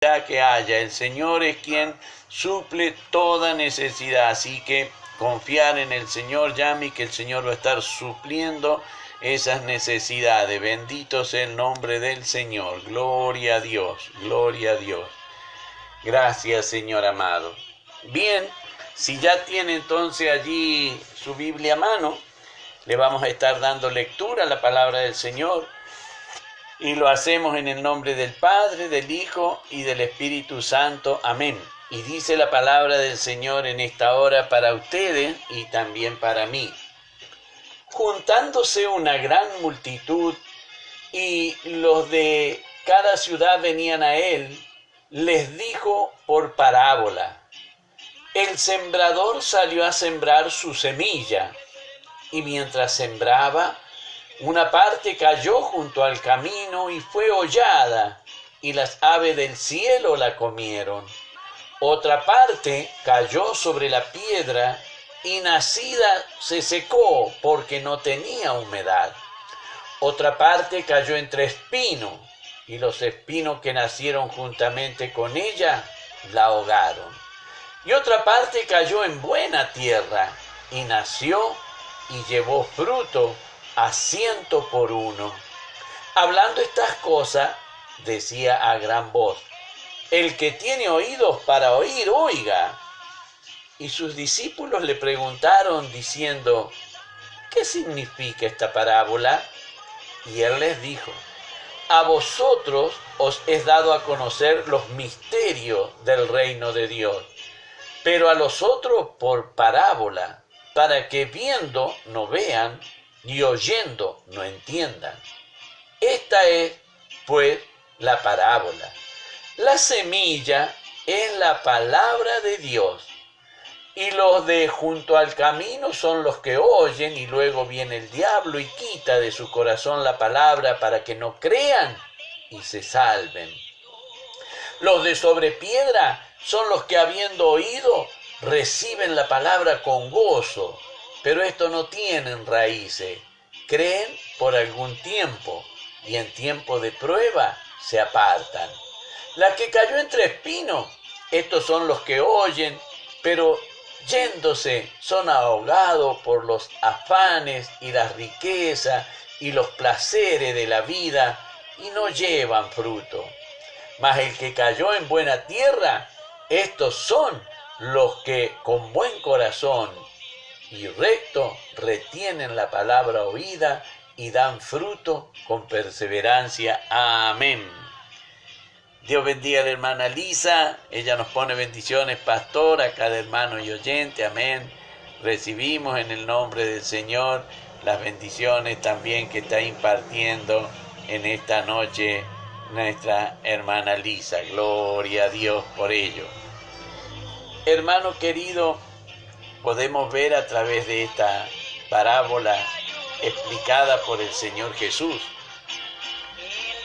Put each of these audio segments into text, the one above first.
que haya. El Señor es quien suple toda necesidad, así que confiar en el Señor, llame, que el Señor va a estar supliendo esas necesidades. Bendito sea el nombre del Señor. Gloria a Dios, gloria a Dios. Gracias, Señor amado. Bien, si ya tiene entonces allí su Biblia a mano, le vamos a estar dando lectura a la palabra del Señor. Y lo hacemos en el nombre del Padre, del Hijo y del Espíritu Santo. Amén. Y dice la palabra del Señor en esta hora para ustedes y también para mí. Juntándose una gran multitud y los de cada ciudad venían a él, les dijo por parábola: el sembrador salió a sembrar su semilla, y mientras sembraba, una parte cayó junto al camino y fue hollada, y las aves del cielo la comieron. Otra parte cayó sobre la piedra, y nacida se secó porque no tenía humedad. Otra parte cayó entre espinos, y los espinos que nacieron juntamente con ella la ahogaron. Y otra parte cayó en buena tierra, y nació y llevó fruto a 100 por 1. Hablando estas cosas, decía a gran voz: el que tiene oídos para oír, oiga. Y sus discípulos le preguntaron diciendo: ¿qué significa esta parábola? Y él les dijo: a vosotros os es dado a conocer los misterios del reino de Dios, pero a los otros por parábola, para que viendo no vean y oyendo no entiendan. Esta es, pues, la parábola. La semilla es la palabra de Dios, y los de junto al camino son los que oyen, y luego viene el diablo y quita de su corazón la palabra para que no crean y se salven. Los de sobre piedra son los que, habiendo oído, reciben la palabra con gozo, pero estos no tienen raíces. Creen por algún tiempo, y en tiempo de prueba se apartan. La que cayó entre espinos, estos son los que oyen, pero yéndose son ahogados por los afanes y las riquezas y los placeres de la vida, y no llevan fruto. Mas el que cayó en buena tierra, estos son los que con buen corazón y recto retienen la palabra oída y dan fruto con perseverancia. Amén. Dios bendiga a la hermana Lisa. Ella nos pone bendiciones, pastor, a cada hermano y oyente. Amén. Recibimos en el nombre del Señor las bendiciones también que está impartiendo en esta noche nuestra hermana Lisa. Gloria a Dios por ello. Hermano querido, podemos ver a través de esta parábola explicada por el Señor Jesús.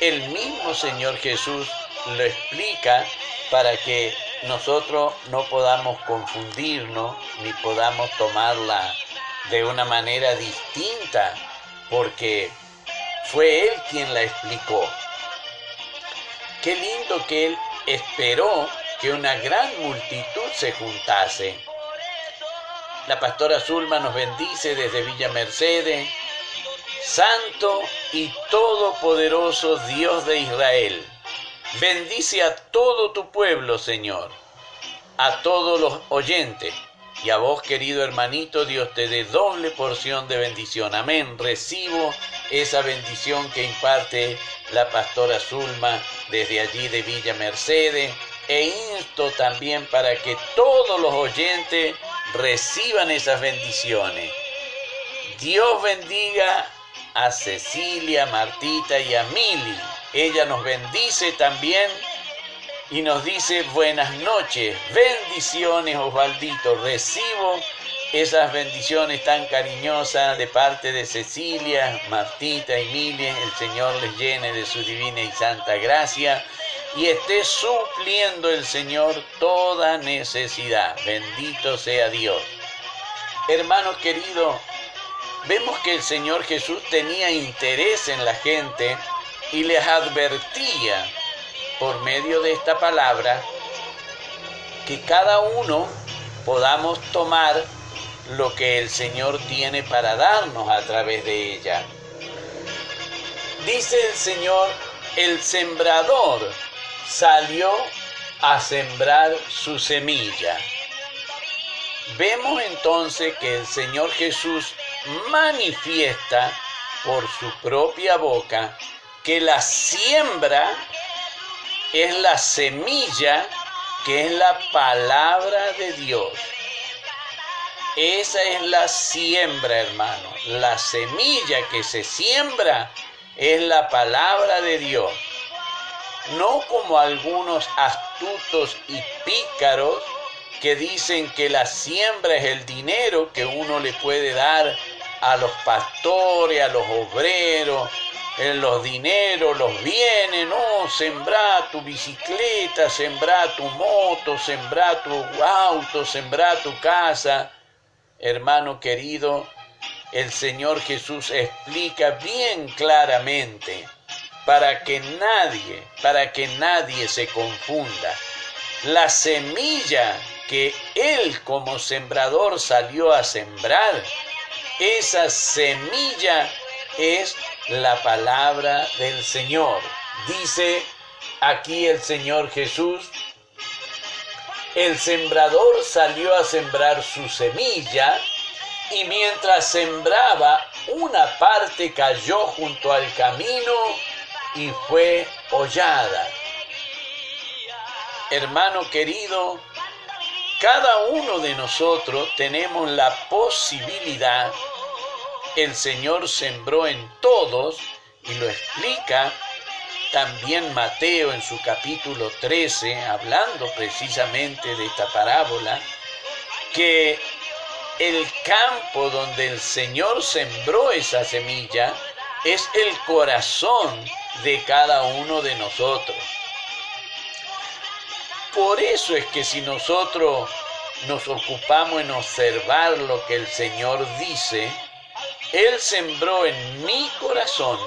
El mismo Señor Jesús lo explica para que nosotros no podamos confundirnos ni podamos tomarla de una manera distinta, porque fue Él quien la explicó. Qué lindo que Él esperó que una gran multitud se juntase. La pastora Zulma nos bendice desde Villa Mercedes. Santo y todopoderoso Dios de Israel, bendice a todo tu pueblo, Señor, a todos los oyentes, y a vos, querido hermanito, Dios te dé doble porción de bendición. Amén. Recibo esa bendición que imparte la pastora Zulma desde allí de Villa Mercedes, e insto también para que todos los oyentes reciban esas bendiciones. Dios bendiga a Cecilia, Martita y a Mili. Ella nos bendice también y nos dice buenas noches. Bendiciones, Osvaldito. Recibo esas bendiciones tan cariñosas de parte de Cecilia, Martita y Mili. El Señor les llene de su divina y santa gracia y esté supliendo el Señor toda necesidad. Bendito sea Dios. Hermano querido, vemos que el Señor Jesús tenía interés en la gente y les advertía por medio de esta palabra, que cada uno podamos tomar lo que el Señor tiene para darnos a través de ella. Dice el Señor, el sembrador salió a sembrar su semilla. Vemos entonces que el Señor Jesús manifiesta por su propia boca que la siembra es la semilla, que es la palabra de Dios. Esa es la siembra, hermano. La semilla que se siembra es la palabra de Dios. No como algunos astutos y pícaros que dicen que la siembra es el dinero que uno le puede dar a los pastores, a los obreros, los dineros, los bienes. No, sembra tu bicicleta, sembra tu moto, sembra tu auto, sembra tu casa. Hermano querido, el Señor Jesús explica bien claramente para que nadie se confunda. La semilla que Él como sembrador salió a sembrar, esa semilla es la palabra del Señor. Dice aquí el Señor Jesús, el sembrador salió a sembrar su semilla y mientras sembraba, una parte cayó junto al camino y fue hollada. Hermano querido, cada uno de nosotros tenemos la posibilidad. El Señor sembró en todos y lo explica también Mateo en su capítulo 13, hablando precisamente de esta parábola, que el campo donde el Señor sembró esa semilla es el corazón de cada uno de nosotros. Por eso es que si nosotros nos ocupamos en observar lo que el Señor dice, Él sembró en mi corazón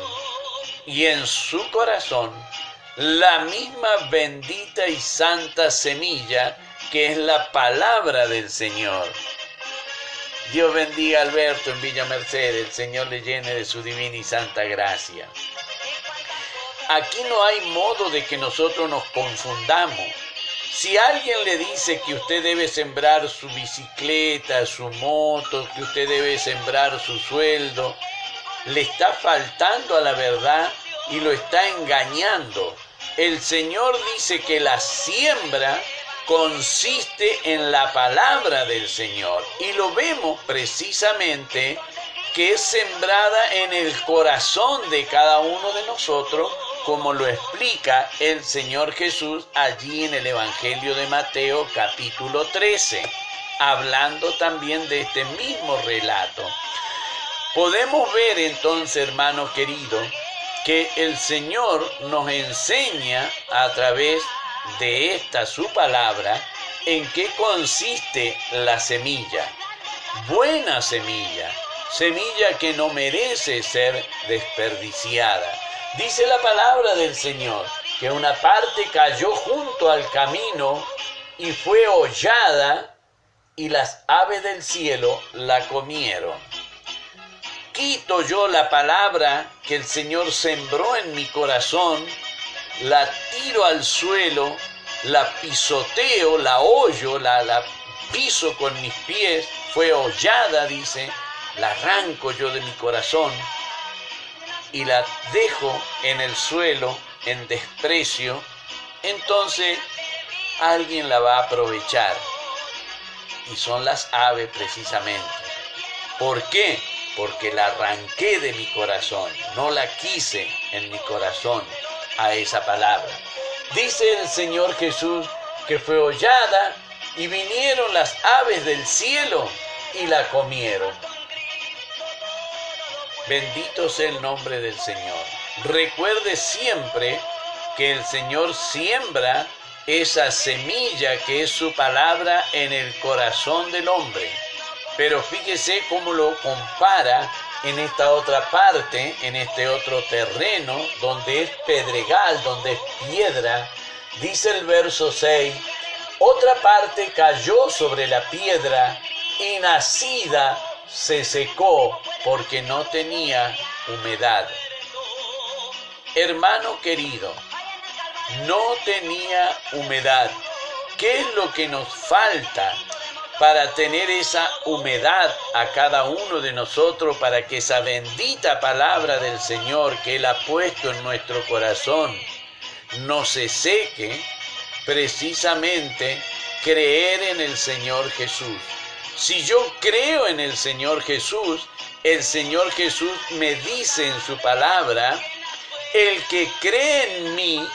y en su corazón la misma bendita y santa semilla que es la palabra del Señor. Dios bendiga a Alberto en Villa Merced, el Señor le llene de su divina y santa gracia. Aquí no hay modo de que nosotros nos confundamos. Si alguien le dice que usted debe sembrar su bicicleta, su moto, que usted debe sembrar su sueldo, le está faltando a la verdad y lo está engañando. El Señor dice que la siembra consiste en la palabra del Señor y lo vemos precisamente que es sembrada en el corazón de cada uno de nosotros, como lo explica el Señor Jesús allí en el Evangelio de Mateo capítulo 13, hablando también de este mismo relato. Podemos ver entonces, hermano querido, que el Señor nos enseña a través de esta su palabra en qué consiste la semilla. Buena semilla, semilla que no merece ser desperdiciada. Dice la palabra del Señor que una parte cayó junto al camino y fue hollada y las aves del cielo la comieron. Quito yo la palabra que el Señor sembró en mi corazón, la tiro al suelo, la pisoteo, la hollo, la piso con mis pies, fue hollada, dice, la arranco yo de mi corazón y la dejo en el suelo en desprecio, entonces alguien la va a aprovechar. Y son las aves precisamente. ¿Por qué? Porque la arranqué de mi corazón, no la quise en mi corazón a esa palabra. Dice el Señor Jesús que fue hollada y vinieron las aves del cielo y la comieron. Bendito sea el nombre del Señor. Recuerde siempre que el Señor siembra esa semilla que es su palabra en el corazón del hombre. Pero fíjese cómo lo compara en esta otra parte, en este otro terreno, donde es pedregal, donde es piedra. Dice el verso 6, otra parte cayó sobre la piedra y nacida se secó porque no tenía humedad. Hermano querido, no tenía humedad. ¿Qué es lo que nos falta para tener esa humedad a cada uno de nosotros, para que esa bendita palabra del Señor que Él ha puesto en nuestro corazón no se seque? Precisamente creer en el Señor Jesús. Si yo creo en el Señor Jesús me dice en su palabra, el que cree en mí,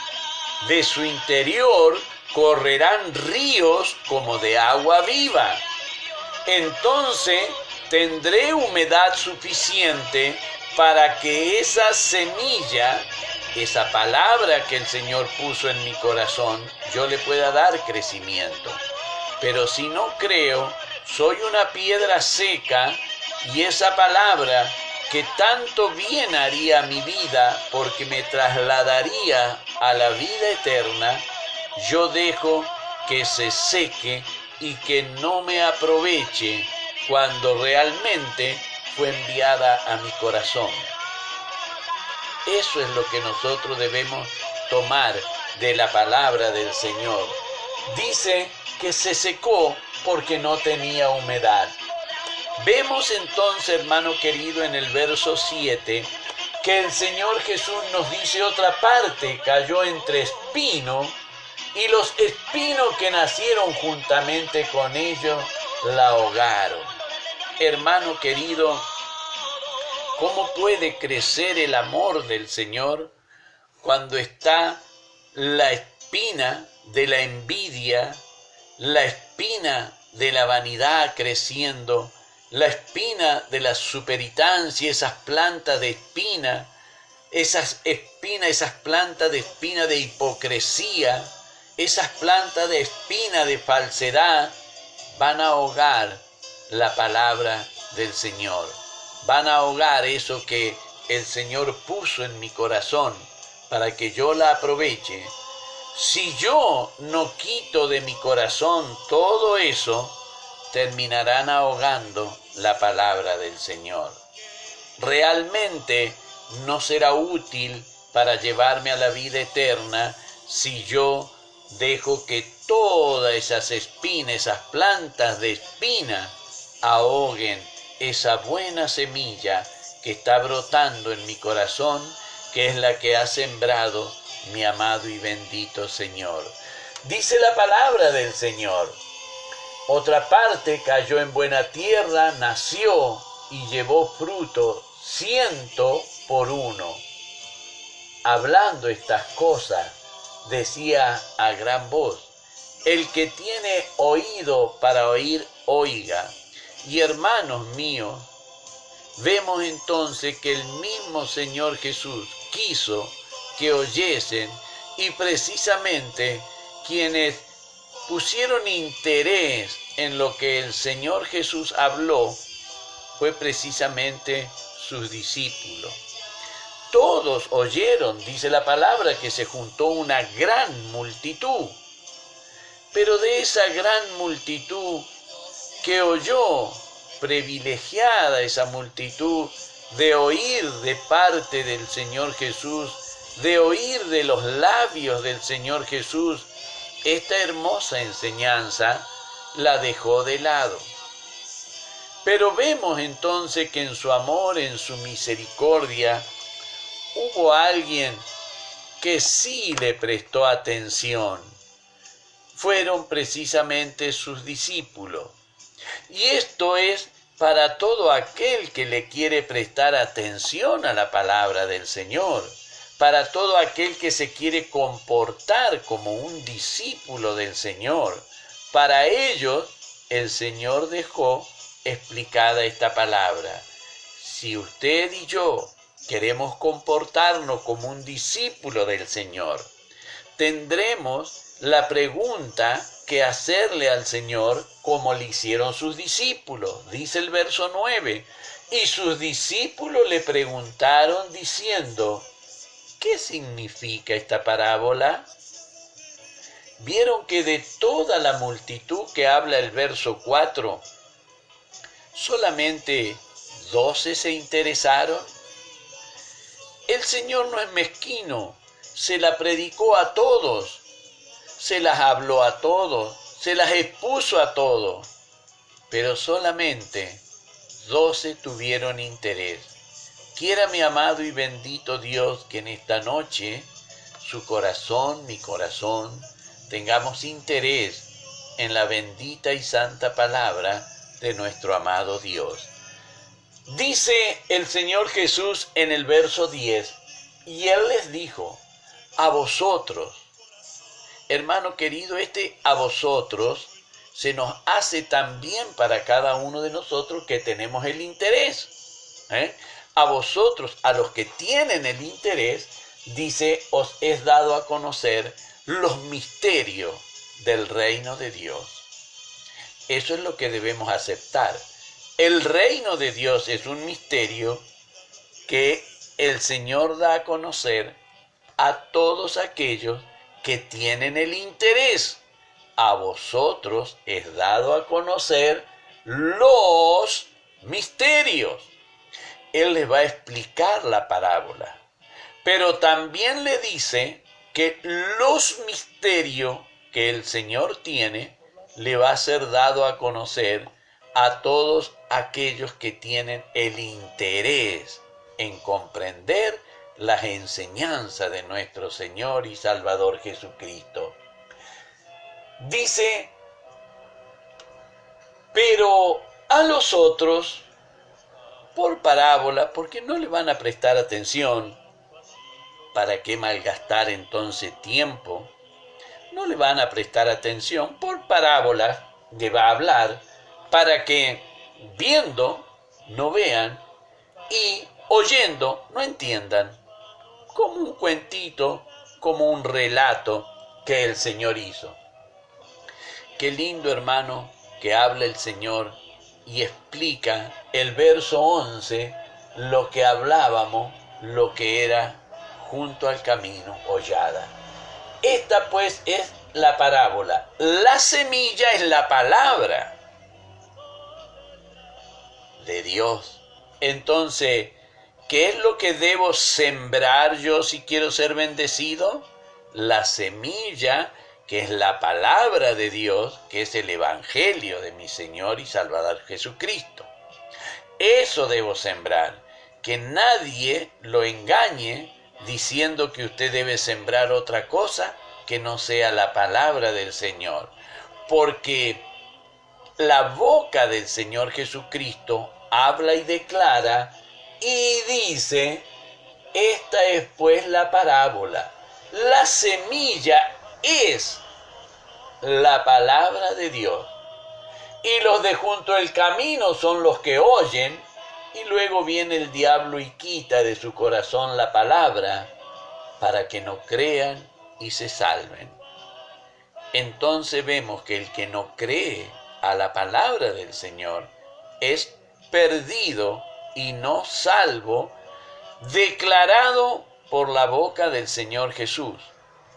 de su interior correrán ríos como de agua viva. Entonces tendré humedad suficiente para que esa semilla, esa palabra que el Señor puso en mi corazón, yo le pueda dar crecimiento. Pero si no creo, soy una piedra seca, y esa palabra que tanto bien haría a mi vida porque me trasladaría a la vida eterna, yo dejo que se seque y que no me aproveche cuando realmente fue enviada a mi corazón. Eso es lo que nosotros debemos tomar de la palabra del Señor. Dice que se secó porque no tenía humedad. Vemos entonces, hermano querido, en el verso 7, que el Señor Jesús nos dice otra parte, cayó entre espinos, y los espinos que nacieron juntamente con ellos la ahogaron. Hermano querido, ¿cómo puede crecer el amor del Señor cuando está la espina de la envidia, la espina de la vanidad creciendo, la espina de la superitancia, esas plantas de espina, esas plantas de espina de hipocresía, esas plantas de espina de falsedad, van a ahogar la palabra del Señor? Van a ahogar eso que el Señor puso en mi corazón para que yo la aproveche. Si yo no quito de mi corazón todo eso, terminarán ahogando la palabra del Señor. Realmente no será útil para llevarme a la vida eterna si yo dejo que todas esas espinas, esas plantas de espina, ahoguen esa buena semilla que está brotando en mi corazón, que es la que ha sembrado mi amado y bendito Señor. Dice la palabra del Señor, otra parte cayó en buena tierra, nació y llevó fruto 100 por 1. Hablando estas cosas, decía a gran voz, el que tiene oído para oír, oiga. Y hermanos míos, vemos entonces que el mismo Señor Jesús quiso que oyesen, y precisamente quienes pusieron interés en lo que el Señor Jesús habló fue precisamente sus discípulos. Todos oyeron, dice la palabra, que se juntó una gran multitud. Pero de esa gran multitud que oyó, privilegiada esa multitud, de oír de parte del Señor Jesús, de oír de los labios del Señor Jesús, esta hermosa enseñanza la dejó de lado. Pero vemos entonces que en su amor, en su misericordia, hubo alguien que sí le prestó atención. Fueron precisamente sus discípulos. Y esto es para todo aquel que le quiere prestar atención a la palabra del Señor, para todo aquel que se quiere comportar como un discípulo del Señor. Para ellos, el Señor dejó explicada esta palabra. Si usted y yo queremos comportarnos como un discípulo del Señor, tendremos la pregunta que hacerle al Señor como le hicieron sus discípulos. Dice el verso 9, Y sus discípulos le preguntaron diciendo, ¿qué significa esta parábola? Vieron que de toda la multitud que habla el verso 4, solamente 12 se interesaron. El Señor no es mezquino, se la predicó a todos, se las habló a todos, se las expuso a todos, pero solamente 12 tuvieron interés. Quiera mi amado y bendito Dios que en esta noche su corazón, mi corazón, tengamos interés en la bendita y santa palabra de nuestro amado Dios. Dice el Señor Jesús en el verso 10, y Él les dijo, a vosotros, hermano querido, a vosotros se nos hace también para cada uno de nosotros que tenemos el interés. A vosotros, a los que tienen el interés, dice, os es dado a conocer los misterios del reino de Dios. Eso es lo que debemos aceptar. El reino de Dios es un misterio que el Señor da a conocer a todos aquellos que tienen el interés. A vosotros es dado a conocer los misterios. Él les va a explicar la parábola, pero también le dice que los misterios que el Señor tiene le va a ser dado a conocer a todos aquellos que tienen el interés en comprender las enseñanzas de nuestro Señor y Salvador Jesucristo. Dice, pero a los otros, por parábola, porque no le van a prestar atención, ¿para qué malgastar entonces tiempo? No le van a prestar atención, por parábolas le va a hablar, para que viendo no vean y oyendo no entiendan, como un cuentito, como un relato que el Señor hizo. Qué lindo, hermano, que habla el Señor y explica el verso 11, lo que hablábamos, lo que era junto al camino, hollada. Esta pues es la parábola. La semilla es la palabra de Dios. Entonces, ¿qué es lo que debo sembrar yo si quiero ser bendecido? La semilla, que es la palabra de Dios, que es el evangelio de mi Señor y Salvador Jesucristo. Eso debo sembrar, que nadie lo engañe diciendo que usted debe sembrar otra cosa que no sea la palabra del Señor, porque la boca del Señor Jesucristo habla y declara y dice, esta es pues la parábola. La semilla es la palabra de Dios. Y los de junto al camino son los que oyen, y luego viene el diablo y quita de su corazón la palabra para que no crean y se salven. Entonces vemos que el que no cree a la palabra del Señor es perdido y no salvo, declarado por la boca del Señor Jesús.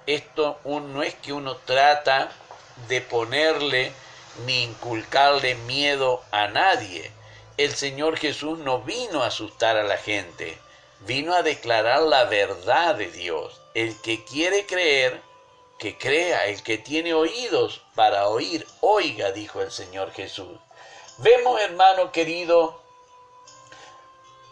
Esto no es que uno trata de ponerle ni inculcarle miedo a nadie. El Señor Jesús no vino a asustar a la gente, vino a declarar la verdad de Dios. El que quiere creer, que crea. El que tiene oídos para oír, oiga, dijo el Señor Jesús. Vemos, hermano querido,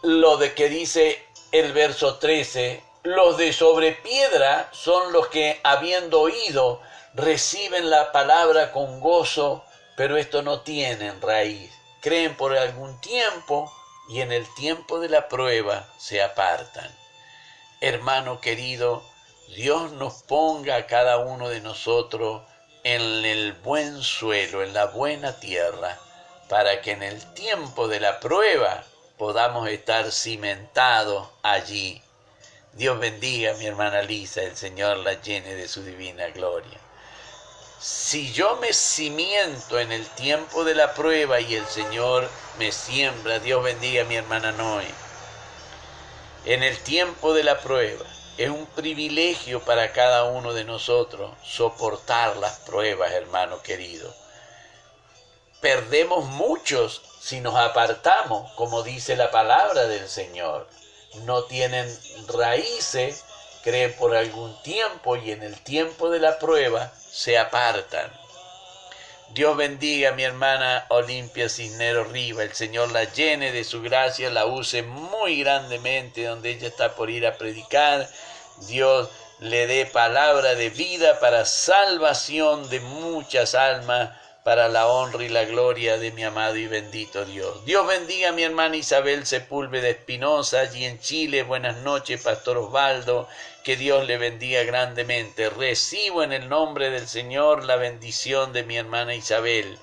lo de que dice el verso 13, los de sobre piedra son los que, habiendo oído, reciben la palabra con gozo, pero esto no tienen raíz. Creen por algún tiempo y en el tiempo de la prueba se apartan. Hermano querido, Dios nos ponga a cada uno de nosotros en el buen suelo, en la buena tierra, para que en el tiempo de la prueba podamos estar cimentados allí. Dios bendiga a mi hermana Lisa, el Señor la llene de su divina gloria. Si yo me cimiento en el tiempo de la prueba y el Señor me siembra, Dios bendiga a mi hermana Noé, en el tiempo de la prueba, es un privilegio para cada uno de nosotros soportar las pruebas, hermano querido. Perdemos muchos si nos apartamos, como dice la palabra del Señor. No tienen raíces, creen por algún tiempo y en el tiempo de la prueba se apartan. Dios bendiga a mi hermana Olimpia Cisneros Riva. El Señor la llene de su gracia, la use muy grandemente donde ella está por ir a predicar. Dios le dé palabra de vida para salvación de muchas almas, para la honra y la gloria de mi amado y bendito Dios. Dios bendiga a mi hermana Isabel Sepúlveda Espinosa, allí en Chile. Buenas noches, Pastor Osvaldo. Que Dios le bendiga grandemente. Recibo en el nombre del Señor la bendición de mi hermana Isabel.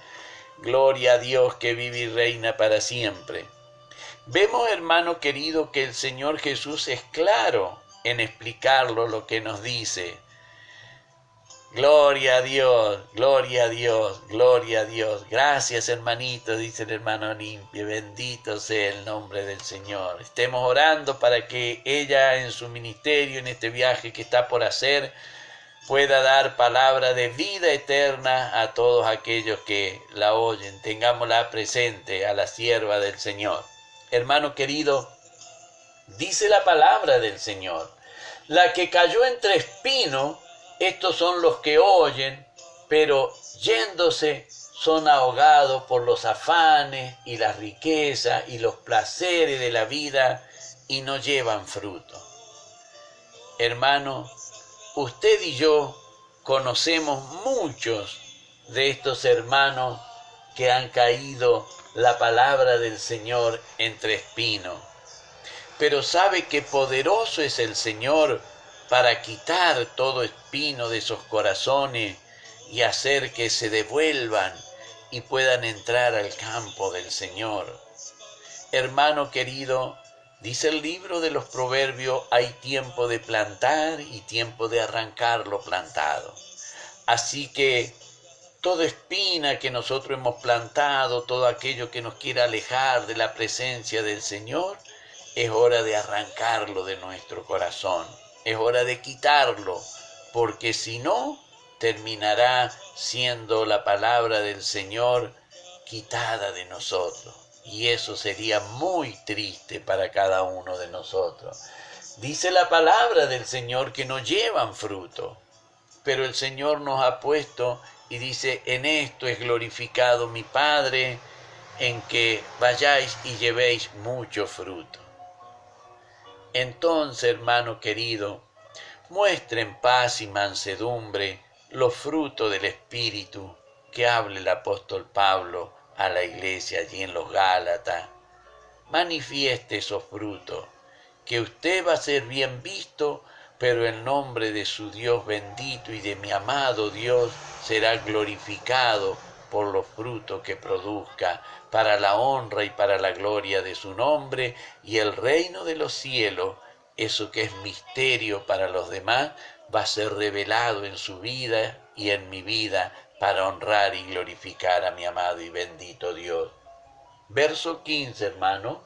Gloria a Dios que vive y reina para siempre. Vemos, hermano querido, que el Señor Jesús es claro en explicarlo lo que nos dice. Gloria a Dios, gloria a Dios, gloria a Dios. Gracias, hermanito, dice el hermano Olimpia. Bendito sea el nombre del Señor. Estemos orando para que ella en su ministerio, en este viaje que está por hacer, pueda dar palabra de vida eterna a todos aquellos que la oyen. Tengámosla presente a la sierva del Señor. Hermano querido, dice la palabra del Señor, la que cayó entre espinos, estos son los que oyen, pero yéndose son ahogados por los afanes y las riquezas y los placeres de la vida y no llevan fruto. Hermano, usted y yo conocemos muchos de estos hermanos que han caído la palabra del Señor entre espinos. Pero sabe que poderoso es el Señor para quitar todo espino de esos corazones y hacer que se devuelvan y puedan entrar al campo del Señor. Hermano querido, dice el libro de los Proverbios, hay tiempo de plantar y tiempo de arrancar lo plantado. Así que toda espina que nosotros hemos plantado, todo aquello que nos quiera alejar de la presencia del Señor, es hora de arrancarlo de nuestro corazón. Es hora de quitarlo, porque si no, terminará siendo la palabra del Señor quitada de nosotros. Y eso sería muy triste para cada uno de nosotros. Dice la palabra del Señor que no llevan fruto, pero el Señor nos ha puesto y dice, en esto es glorificado mi Padre, en que vayáis y llevéis mucho fruto. Entonces, hermano querido, muestren paz y mansedumbre, los frutos del Espíritu que habla el apóstol Pablo a la iglesia allí en los Gálatas. Manifieste esos frutos, que usted va a ser bien visto, pero el nombre de su Dios bendito y de mi amado Dios será glorificado por los frutos que produzca, para la honra y para la gloria de su nombre, y el reino de los cielos, eso que es misterio para los demás, va a ser revelado en su vida y en mi vida para honrar y glorificar a mi amado y bendito Dios. Verso 15, hermano,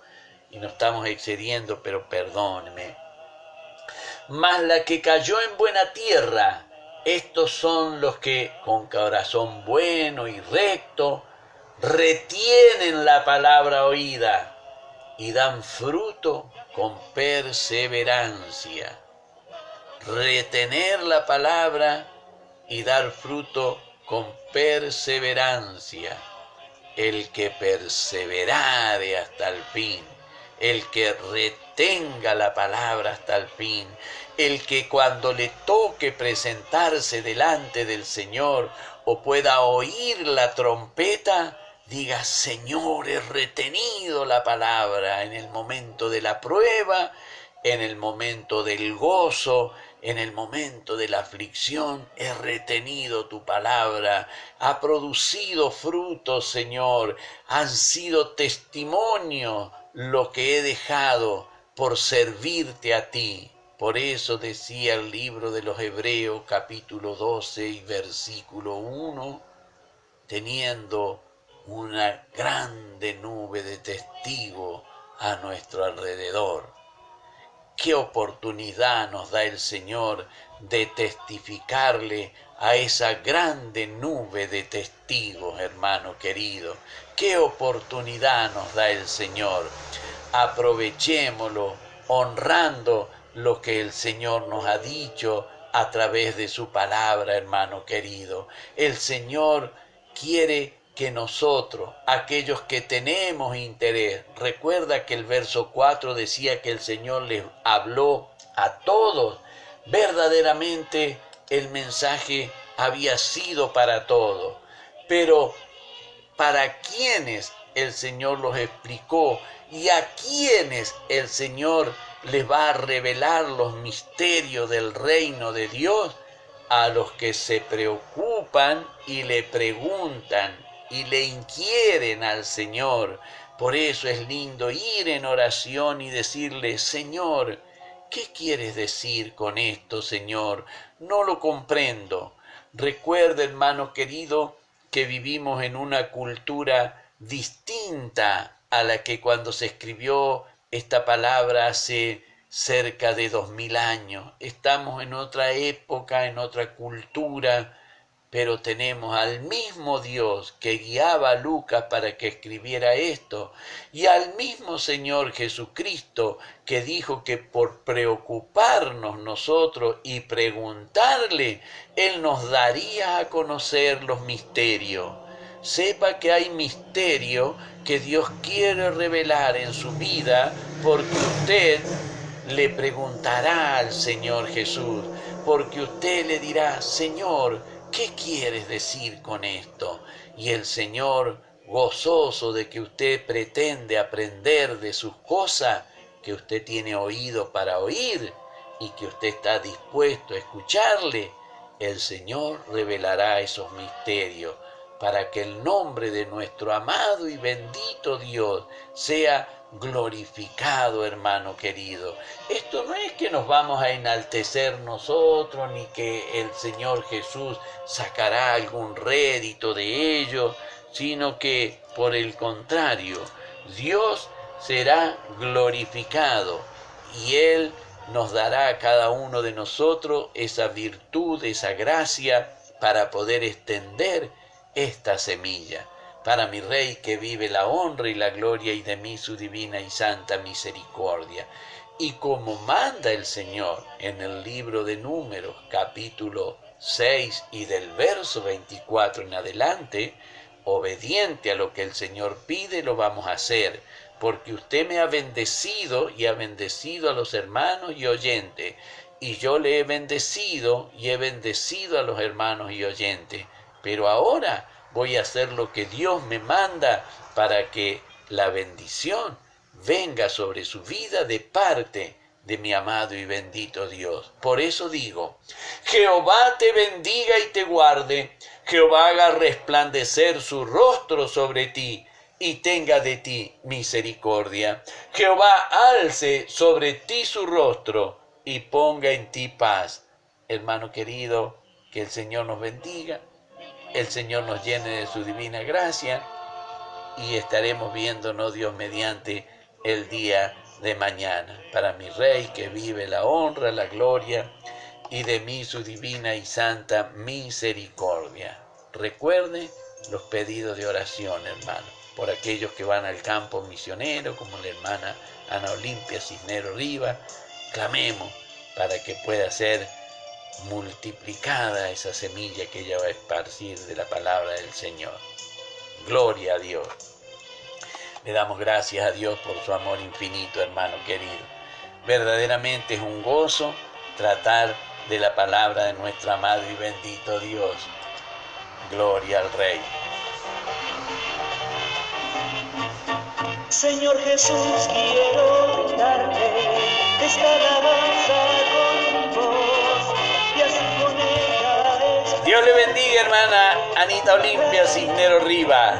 y nos estamos excediendo, pero perdóneme. Mas la que cayó en buena tierra, estos son los que con corazón bueno y recto retienen la palabra oída y dan fruto con perseverancia. Retener la palabra y dar fruto con perseverancia. El que perseverare hasta el fin, el que retenga la palabra hasta el fin, el que cuando le toque presentarse delante del Señor o pueda oír la trompeta, diga, Señor, he retenido la palabra en el momento de la prueba, en el momento del gozo, en el momento de la aflicción, he retenido tu palabra, ha producido frutos, Señor, han sido testimonio lo que he dejado por servirte a ti. Por eso decía el libro de los Hebreos, capítulo 12 y versículo 1, teniendo una grande nube de testigos a nuestro alrededor. Qué oportunidad nos da el Señor de testificarle a esa grande nube de testigos, hermano querido. Qué oportunidad nos da el Señor. Aprovechémoslo honrando lo que el Señor nos ha dicho a través de su palabra, hermano querido. El Señor quiere que nosotros, aquellos que tenemos interés, recuerda que el verso 4 decía que el Señor les habló a todos. Verdaderamente el mensaje había sido para todos, pero para quienes el Señor los explicó y a quienes el Señor les va a revelar los misterios del reino de Dios, a los que se preocupan y le preguntan y le inquieren al Señor. Por eso es lindo ir en oración y decirle: Señor, ¿qué quieres decir con esto, Señor? No lo comprendo. Recuerda, hermano querido, que vivimos en una cultura distinta a la que cuando se escribió esta palabra hace cerca de 2000 años. Estamos en otra época, en otra cultura, pero tenemos al mismo Dios que guiaba a Lucas para que escribiera esto, y al mismo Señor Jesucristo que dijo que por preocuparnos nosotros y preguntarle, Él nos daría a conocer los misterios. Sepa que hay misterios que Dios quiere revelar en su vida, porque usted le preguntará al Señor Jesús, porque usted le dirá: Señor, ¿qué quieres decir con esto? Y el Señor, gozoso de que usted pretende aprender de sus cosas, que usted tiene oído para oír y que usted está dispuesto a escucharle, el Señor revelará esos misterios para que el nombre de nuestro amado y bendito Dios sea glorificado, hermano querido. Esto no es que nos vamos a enaltecer nosotros, ni que el Señor Jesús sacará algún rédito de ello, sino que, por el contrario, Dios será glorificado y Él nos dará a cada uno de nosotros esa virtud, esa gracia para poder extender esta semilla. Para mi Rey que vive la honra y la gloria, y de mí su divina y santa misericordia. Y como manda el Señor en el libro de Números, capítulo 6 y del verso 24 en adelante, obediente a lo que el Señor pide, lo vamos a hacer, porque usted me ha bendecido y ha bendecido a los hermanos y oyentes, y yo le he bendecido y he bendecido a los hermanos y oyentes. Pero ahora voy a hacer lo que Dios me manda para que la bendición venga sobre su vida de parte de mi amado y bendito Dios. Por eso digo: Jehová te bendiga y te guarde. Jehová haga resplandecer su rostro sobre ti y tenga de ti misericordia. Jehová alce sobre ti su rostro y ponga en ti paz. Hermano querido, que el Señor nos bendiga. El Señor nos llene de su divina gracia y estaremos viéndonos, Dios mediante, el día de mañana. Para mi Rey que vive la honra, la gloria, y de mí su divina y santa misericordia. Recuerde los pedidos de oración, hermano, por aquellos que van al campo misionero, como la hermana Ana Olimpia Cisneros Rivas. Clamemos para que pueda ser multiplicada esa semilla que ella va a esparcir de la palabra del Señor. Gloria a Dios. Le damos gracias a Dios por su amor infinito, hermano querido. Verdaderamente es un gozo tratar de la palabra de nuestro amado y bendito Dios. Gloria al Rey. Señor Jesús, quiero brindarte esta alabanza con mi voz, y así con ella Dios le bendiga, hermana Anita Olimpia Cisneros Rivas.